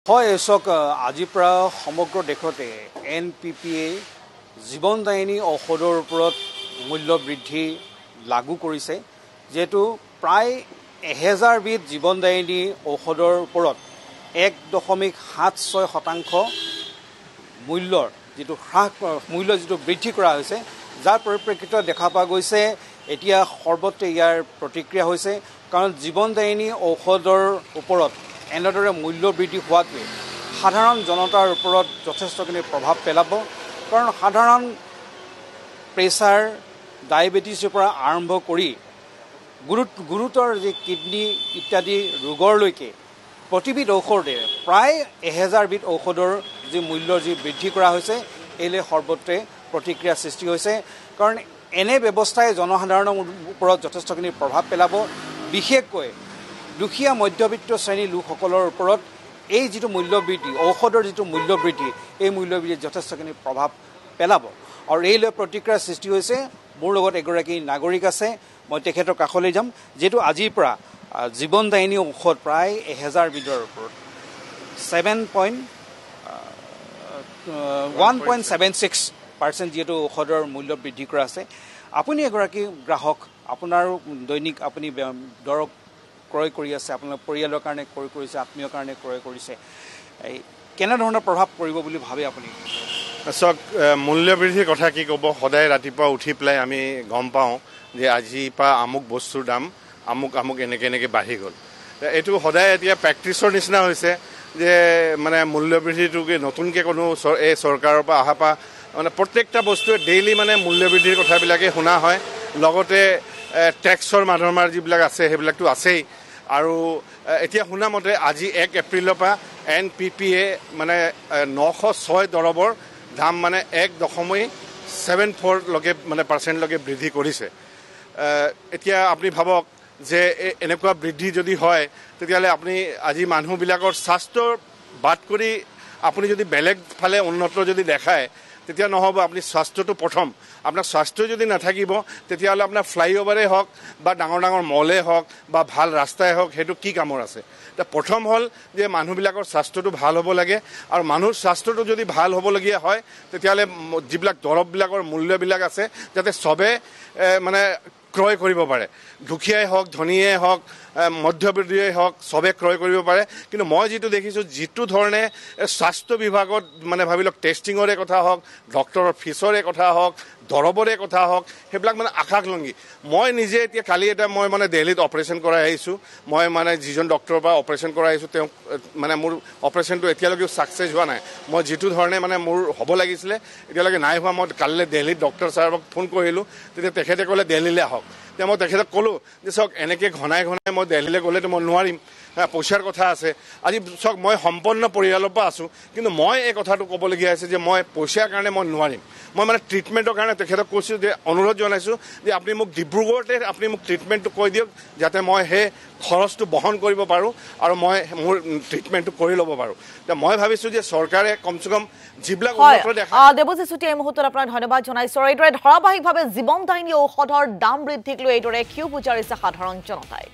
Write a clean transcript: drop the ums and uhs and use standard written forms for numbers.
হয় এসক আজিৰ পৰা সমগ্ৰ দেশতে NPPA জীৱনদায়িনী ঔষধৰ ওপৰত মূল্য বৃদ্ধি লাগু কৰিছে যেটো প্ৰায় 1000 বিধ জীৱনদায়িনী ঔষধৰ ওপৰত 1.76% মূল্যৰ যেটো মূল্য যেটো বৃদ্ধি কৰা হৈছে যাৰ পৰিপ্ৰেক্ষিতত দেখা পোৱা গৈছে এতিয়া সৰ্বত্ৰ ইয়াৰ প্ৰতিক্ৰিয়া হৈছে কাৰণ জীৱনদায়িনী ঔষধৰ ওপৰত এনেদৰে মূল্য বৃদ্ধি হোৱাটোৱে সাধাৰণ জনতাৰ ওপৰত যথেষ্টখিনি প্ৰভাৱ পেলাব কাৰণ সাধাৰণ প্ৰেছাৰ ডায়াবেটিছৰ পৰা আৰম্ভ কৰি গুৰুতৰ যে কিডনি ইত্যাদি ৰোগৰলৈকে প্ৰতিবিধ ঔষধে প্ৰায় 1000 বিধ ঔষধৰ যে মূল্য যি বৃদ্ধি কৰা হৈছে এলে সৰ্বত্ৰে প্ৰতিক্ৰিয়া সৃষ্টি হৈছে কাৰণ এনে ব্যৱস্থাই জনসাধাৰণৰ ওপৰত যথেষ্টখিনি প্ৰভাৱ পেলাব বিশেষকৈ দুখীয়া মধ্যবিত্ত শ্ৰেণীৰ লোকসকলৰ ওপৰত এই যেটো মূল্য বৃদ্ধি ঔষধৰ যেটো মূল্য বৃদ্ধি এই মূল্য বৃদ্ধি যথেষ্টখিনি প্ৰভাৱ পেলাব আৰু এই লৈ প্ৰতিক্ৰিয়া সৃষ্টি হৈছে মোৰ লগত এগৰাকী নাগৰিক আছে মই তেখেতৰ কাষলৈ যাম যেটো আজিৰ পৰা জীৱনদায়িনী ঔষধ প্ৰায় 1000 বিধৰ ওপৰত 1.76% যেটো ঔষধৰ মূল্য বৃদ্ধি কৰা আছে আপুনি এগৰাকী গ্ৰাহক আপোনাৰ দৈনিক আপুনি দৰৱ ক্ৰয় কৰি আছে আপোনাৰ পৰিয়ালৰ কাৰণে ক্ৰয় কৰিছে আত্মীয়ৰ কাৰণে ক্ৰয় কৰিছে এই কেনে ধৰণৰ প্ৰভাৱ পৰিব বুলি ভাবে আপুনি সক মূল্য বৃদ্ধিৰ কথা কি ক'ব সদায় ৰাতিপুৱা উঠি প্লাই আমি গম পাওঁ যে আজি পা আমুক বস্তুৰ দাম আমুক এনেকে বাঢ়ি গ'ল এটো সদায় এতিয়া প্ৰেক্টিছৰ নিচিনা হৈছে যে মানে মূল্য বৃদ্ধিটোকে নতুনকে কোনো এই চৰকাৰৰ পৰা অহা পা মানে প্ৰত্যেকটা বস্তুৱে ডেইলি মানে মূল্য বৃদ্ধিৰ কথাবিলাকে শুনা হয় লগতে টেক্সৰ মাধ্যমৰ যিবিলাক আছে সেইবিলাকটো আছেই আৰু এতিয়া শুনা মতে আজি 1 এপ্ৰিলৰ পৰা NPPA মানে 906 দৰবৰ দাম মানে 1.74 লগে মানে পাৰ্চেন্ট লগে বৃদ্ধি কৰিছে এতিয়া আপুনি ভাবক যে এনেকুৱা বৃদ্ধি যদি হয় তেতিয়ালে আপুনি আজি মানুহবিলাকৰ স্বাস্থ্য বাদ কৰি আপুনি যদি বেলেগ ফালে উন্নত যদি দেখায় তেতিয়া নহব আপুনি স্বাস্থ্যটো প্ৰথম আপোনাৰ স্বাস্থ্য যদি নাথাকিব তেতিয়ালে আপোনাৰ ফ্লাইওভাৰে হওক বা ডাঙৰ মলে হওক বা ভাল ৰাস্তাই হওক হেতু কি কামৰ আছে তা প্ৰথম হল যে মানুহবিলাকৰ স্বাস্থ্যটো ভাল হ'ব লাগে আৰু মানুহৰ স্বাস্থ্যটো যদি ভাল হ'ব লগিয়া হয় তেতিয়ালে যিবিলাক দৰববিলাকৰ মূল্যবিলাক আছে যাতে সবে মানে ক্ৰয় কৰিব পাৰে দুখীয়াই হওক ধনীয়ে হওক মধ্যবিত্তই হওক সবে ক্ৰয় কৰিব পাৰে কিন্তু মই যেটো দেখিছো যেটো ধৰণে স্বাস্থ্য বিভাগত মানে ভাবিলক টেষ্টিংৰে কথা হওক ডক্টৰৰ ফিছৰে কথা হওক দৰবৰে কথা হওক হেবিলাক মানে আকাশলংগী মই নিজে এতিয়া কালি এটা মই মানে দিল্লীত অপাৰেশ্যন কৰাই আহিছো মই মানে যিজন ডক্টৰৰ পৰা অপাৰেশ্যন কৰাই আহিছো তেওঁ মানে মোৰ অপাৰেশ্যনটো এতিয়ালৈকে সাকসেছ হোৱা নাই মই যেটো ধৰণে মানে মোৰ হ'ব লাগিছিল এতিয়ালৈকে নাই হোৱা মই কালিলে দিল্লীত ডক্টৰ সাহেবক ফোন কৰিলো তেতিয়া তেখেতে ক'লে দিল্লীলৈ আহক তেতিয়া মই তেখেতক ক'লো যে সক এনেকে ঘনাই মই দিল্লীলৈ গ'লে মই নোৱাৰিম পইচাৰ কথা আছে আজি সক মই সম্পন্ন পৰিয়ালৰ পৰা আছো কিন্তু মই এই কথাটো ক'বলগীয়া আছে যে মই পইচাৰ কাৰণে মই নোৱাৰিম মই মানে ট্ৰিটমেন্টৰ কাৰণে তেখেতক কৈছো যে অনুৰোধ জনাইছো যে আপুনি মোক ডিব্ৰুগড়তে আপুনি মোক ট্ৰিটমেন্টটো কৈ দিয়ক যাতে মই হে খৰচটো বহন কৰিব পাৰো আৰু মই মোৰ ট্ৰিটমেন্টটো কৰি ল'ব পাৰো তে মই ভাবিছো যে চৰকাৰে কমসে কম যিবিলাক উন্নত দেখা দেৱজী সুটি এই মুহূৰ্তত আপোনাক ধন্যবাদ জনাইছো এইদৰে ধাৰাবাহিকভাৱে জীৱনদায়িনী ঔষধৰ দাম বৃদ্ধিক লৈ এইদৰে ক্ষোভ উজাৰিছে সাধাৰণ জনতাই